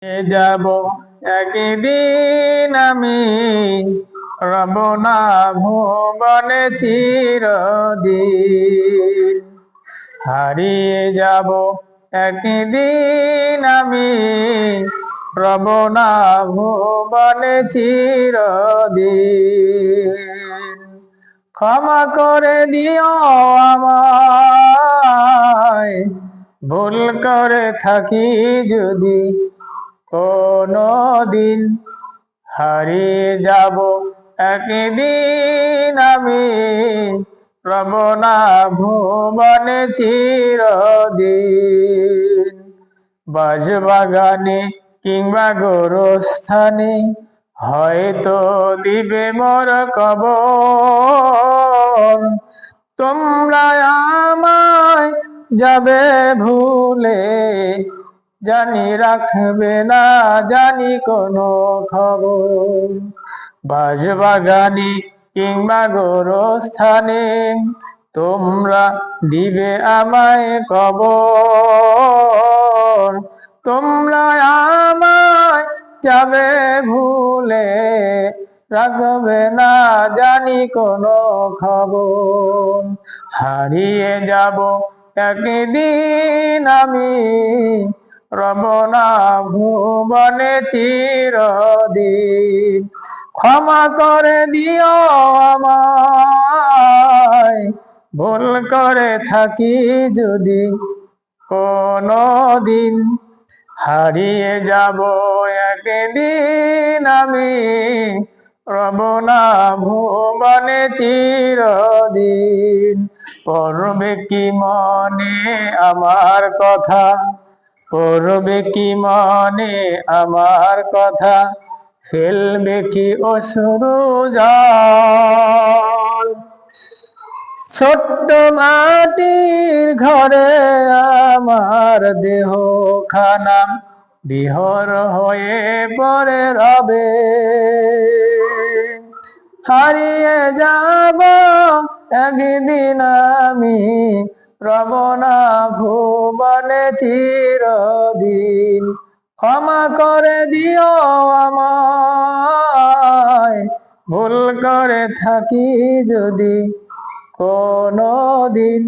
যাব একদিন আমি রব না ভুবনে চিরদিন। হারিয়ে যাব একদিন আমি রব না ভুবনে চিরদিন। ক্ষমা করে দিও আমায়, ভুল করে থাকি যদি কোনো দিন। হারিয়ে যাব একদিন আমি রব না ভুবনে চিরদিন। বাজবাগানে কিংবা গোরস্থানে হয়তো দিবে মোর কবর। তোমরা আমায় যাবে ভুলে, জানি রাখবে না জানি কোনো খবর। বাজবাগানে কিংবা গোরস্থানে তোমরা দিবে আমায় কবর। তোমরা আমায় যাবে ভুলে, রাখবে না জানি কোনো খবর। হারিয়ে যাব একদিন আমি রব না ভুবনে চিরদিন। ক্ষমা করে দিও আমায়, ভুল করে থাকি যদি কোনো দিন। হারিয়ে যাব একদিন আমি রব না ভুবনে চিরদিন। পড়বে কি মনে আমার কথা, পড়বে কি মনে আমার কথা, ফেলবে কি অশ্রু জল। ছোট্ট মাটির ঘরে আমার দেহ খানা বিহর হয়ে পড়ে রবে। হারিয়ে যাব একদিন আমি রব না ভুবনে চিরদিন। ক্ষমা করে দিও আমায়, ভুল করে থাকি যদি কোনো দিন।